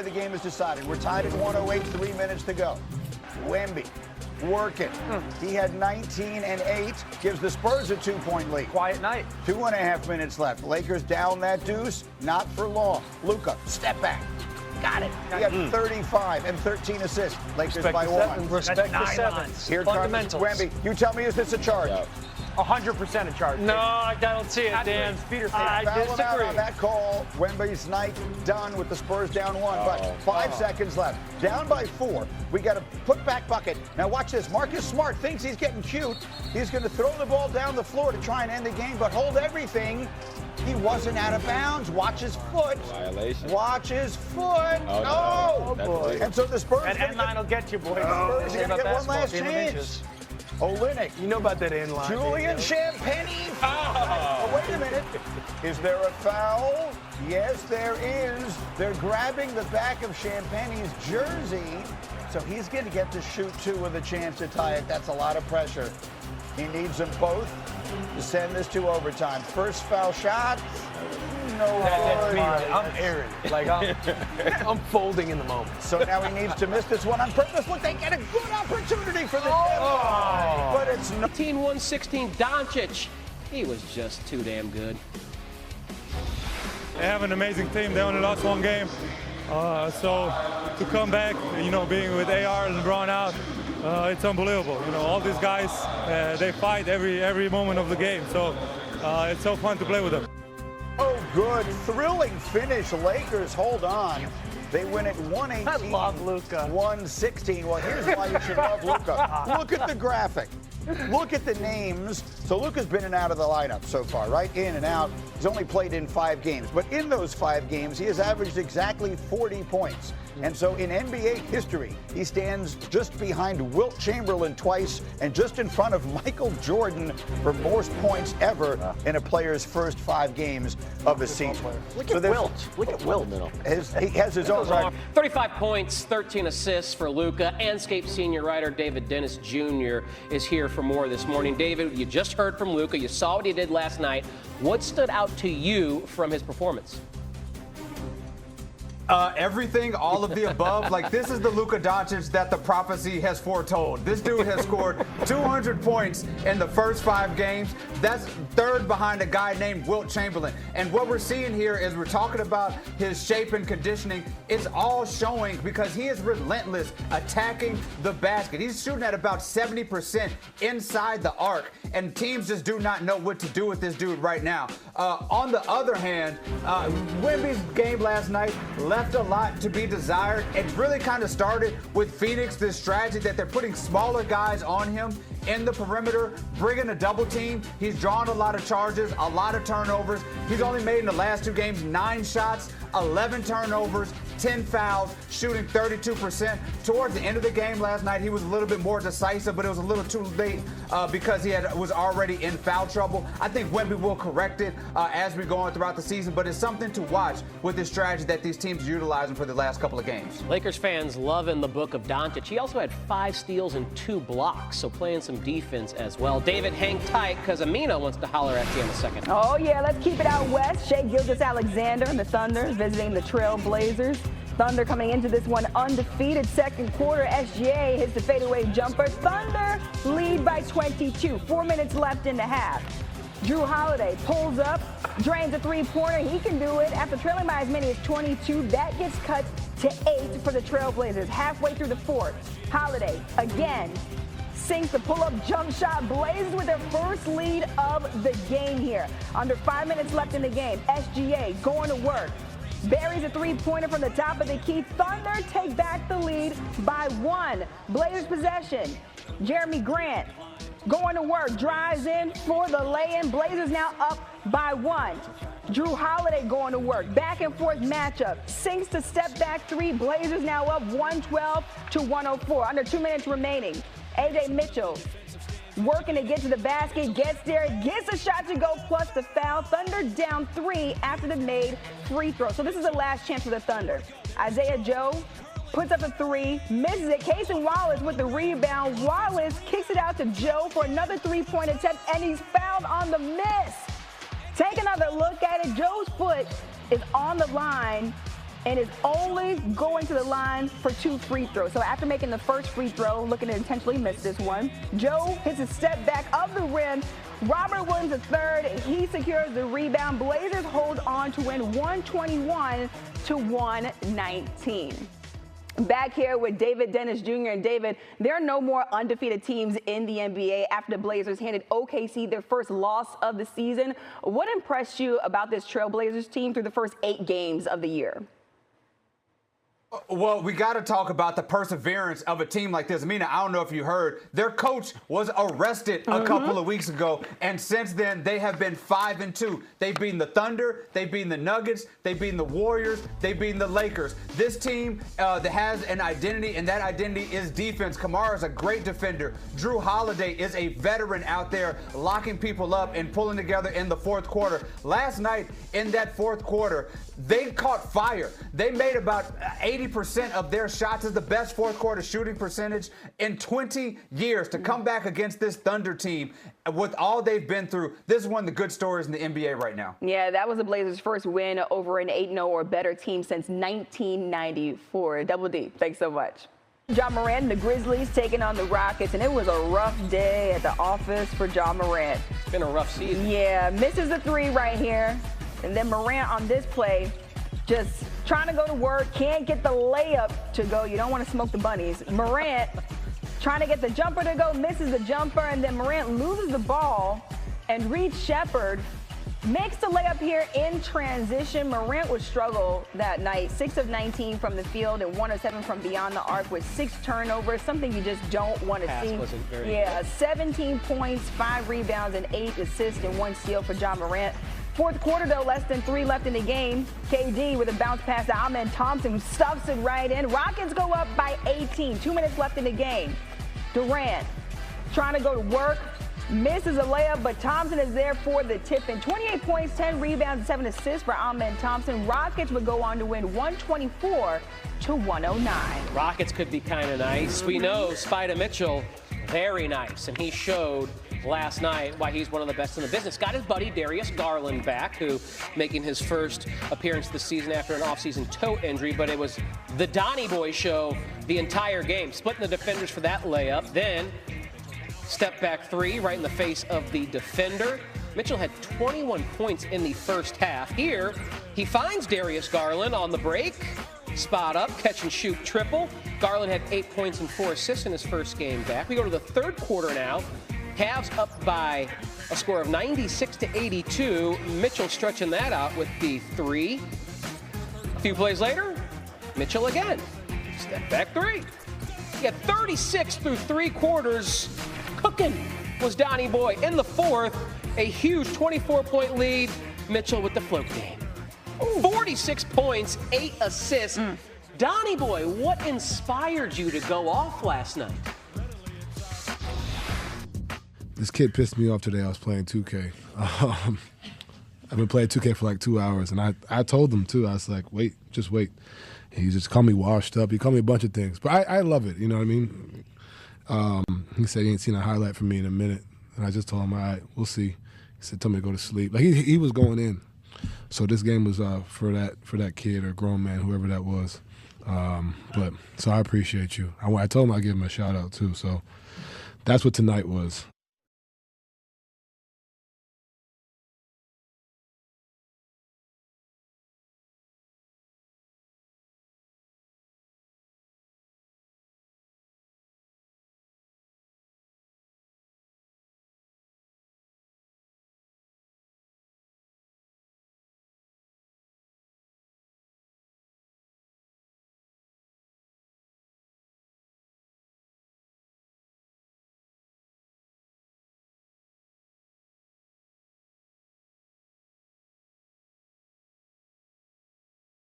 The game is decided. We're tied at 108, 3 minutes to go. Wemby working. He had 19 and 8, gives the Spurs a 2-point lead. Quiet night. 2.5 minutes left. Lakers down that deuce, not for long. Luka, step back. Got it. He had 35 and 13 assists. Lakers by 1. Respect the sevens. Here comes Wemby. You tell me, is this a charge? 100% a charge. No, I don't see it, Dan. I disagree. Out on that call. Wemby's night done with the Spurs down 1, but 5 seconds left. Down by 4. We got a put-back bucket. Now watch this. Marcus Smart thinks he's getting cute. He's going to throw the ball down the floor to try and end the game, but hold everything. He wasn't out of bounds. Watch his foot. Violation. Watch his foot. Oh, boy. And so the Spurs. And N9 will get you, boys. Spurs are going to get one last chance. Olynyk. You know about that N-line. Julian Champagny. Oh, wait a minute. Is there a foul? Yes, there is. They're grabbing the back of Champagny's jersey. So he's going to get to shoot 2 with a chance to tie it. That's a lot of pressure. He needs them both to send this to overtime. First foul shot. No. That's me, right? I'm airing. Like, I'm folding in the moment. So now he needs to miss this one on purpose. Look, they get a good opportunity for the but it's no. 15-1-16 Doncic. He was just too damn good. They have an amazing team. They only lost 1 game. So to come back, being with AR and LeBron out, it's unbelievable. All these guys, they fight every moment of the game. So it's so fun to play with them. Oh, good. Thrilling finish. Lakers hold on. They win at 118. I love Luka. 116. Well, here's why you should love Luka. Look at the graphic. Look at the names. So Luka's been in and out of the lineup so far, right? In and out. He's only played in 5 games. But in those 5 games, he has averaged exactly 40 points. And so in NBA history, he stands just behind Wilt Chamberlain twice and just in front of Michael Jordan for most points ever in a player's first 5 games of a season. Look at Wilt. Look at Wilt. He has his own record. 35 points, 13 assists for Luka. Anscape senior writer David Dennis Jr. is here for more this morning. David, you just heard from Luka. You saw what he did last night. What stood out to you from his performance? Everything, all of the above. Like, this is the Luka Doncic that the prophecy has foretold. This dude has scored 200 points in the first 5 games. That's 3rd behind a guy named Wilt Chamberlain. And what we're seeing here is we're talking about his shape and conditioning. It's all showing because he is relentless attacking the basket. He's shooting at about 70% inside the arc, and teams just do not know what to do with this dude right now. On the other hand, Wemby's game last night left a lot to be desired. It really kind of started with Phoenix, this strategy that they're putting smaller guys on him in the perimeter, bringing a double team. He's drawn a lot of charges, a lot of turnovers. He's only made in the last 2 games 9 shots, 11 turnovers, 10 fouls, shooting 32%. Towards the end of the game last night, he was a little bit more decisive, but it was a little too late because he was already in foul trouble. I think Wemby will correct it as we go on throughout the season, but it's something to watch with this strategy that these teams are utilizing for the last couple of games. Lakers fans loving the book of Doncic. He also had 5 steals and 2 blocks, so playing some defense as well. David, hang tight because Amina wants to holler at you in a second. Oh, yeah, let's keep it out west. Shai Gilgeous-Alexander and the Thunder visiting the Trail Blazers. Thunder coming into this one undefeated. Second quarter, SGA hits the fadeaway jumper. Thunder lead by 22. 4 minutes left in the half. Drew Holiday pulls up, drains a 3-pointer. He can do it after trailing by as many as 22. That gets cut to 8 for the Trailblazers. Halfway through the 4th, Holiday again sinks the pull-up jump shot. Blazers with their first lead of the game here. Under 5 minutes left in the game. SGA going to work. Buries a 3-pointer from the top of the key. Thunder take back the lead by 1. Blazers possession. Jeremy Grant going to work, drives in for the lay-in. Blazers now up by 1. Drew Holiday going to work. Back and forth matchup. Sinks to step back 3. Blazers now up 112 to 104. Under 2 minutes remaining. A.J. Mitchell working to get to the basket, gets there, gets a shot to go plus the foul. Thunder down 3 after the made free throw. So this is the last chance for the Thunder. Isaiah Joe puts up a 3, misses it. Cason Wallace with the rebound. Wallace kicks it out to Joe for another 3-point attempt, and he's fouled on the miss. Take another look at it. Joe's foot is on the line, and is only going to the line for 2 free throws. So after making the first free throw, looking to intentionally miss this one, Joe hits a step back of the rim. Robert Williams III, he secures the rebound. Blazers hold on to win 121-119. Back here with David Dennis Jr. And David, there are no more undefeated teams in the NBA after the Blazers handed OKC their first loss of the season. What impressed you about this Trailblazers team through the first 8 games of the year? Well, we got to talk about the perseverance of a team like this. Mina, I don't know if you heard, their coach was arrested a couple of weeks ago, and since then they have been 5-2. They've beaten the Thunder, they've beaten the Nuggets, they've beaten the Warriors, they've beaten the Lakers. This team that has an identity, and that identity is defense. Kamara is a great defender. Drew Holiday is a veteran out there locking people up and pulling together in the fourth quarter. Last night in that fourth quarter, they caught fire. They made about 80% of their shots. Is the best fourth quarter shooting percentage in 20 years. To come back against this Thunder team with all they've been through, this is one of the good stories in the NBA right now. Yeah, that was the Blazers' first win over an 8-0 or better team since 1994. Double D, thanks so much. Ja Morant and the Grizzlies taking on the Rockets, and it was a rough day at the office for Ja Morant. It's been a rough season. Yeah, misses the 3 right here. And then Morant on this play, just trying to go to work, can't get the layup to go. You don't want to smoke the bunnies. Morant trying to get the jumper to go, misses the jumper, and then Morant loses the ball, and Reed Shepherd makes the layup here in transition. Morant would struggle that night, 6 of 19 from the field and 1 of 7 from beyond the arc with 6 turnovers, something you just don't want to see. Wasn't very good. good. 17 points, 5 rebounds, and 8 assists and 1 steal for Ja Morant. Fourth quarter, though, less than 3 left in the game. KD with a bounce pass to Amen Thompson, who stuffs it right in. Rockets go up by 18. 2 minutes left in the game. Durant trying to go to work, misses a layup, but Thompson is there for the tip in. 28 points, 10 rebounds, and 7 assists for Amen Thompson. Rockets would go on to win 124-109. Rockets could be kind of nice. We know Spida Mitchell, very nice, and he showed last night why he's one of the best in the business. Got his buddy Darius Garland back, who making his first appearance this season after an offseason toe injury, but it was the Donnie Boy show the entire game, splitting the defenders for that layup. Then step back 3 right in the face of the defender. Mitchell had 21 points in the first half. Here, he finds Darius Garland on the break. Spot up, catch and shoot triple. Garland had 8 points and 4 assists in his first game back. We go to the third quarter now. Cavs up by a score of 96-82. Mitchell stretching that out with the 3. A few plays later, Mitchell again. Step back 3. He got 36 through 3 quarters. Cooking was Donnie Boy in the fourth. A huge 24-point lead. Mitchell with the float game. 46 points, 8 assists. Donnie Boy, what inspired you to go off last night? This kid pissed me off today. I was playing 2K. I've been playing 2K for like 2 hours, and I told him too. I was like, wait, just wait. And he just called me washed up. He called me a bunch of things, but I love it. You know what I mean? He said he ain't seen a highlight from me in a minute, and I just told him, all right, we'll see. He said, tell me to go to sleep. Like he was going in. So this game was for that kid or grown man, whoever that was. So I appreciate you. I told him I'd give him a shout out too. So that's what tonight was.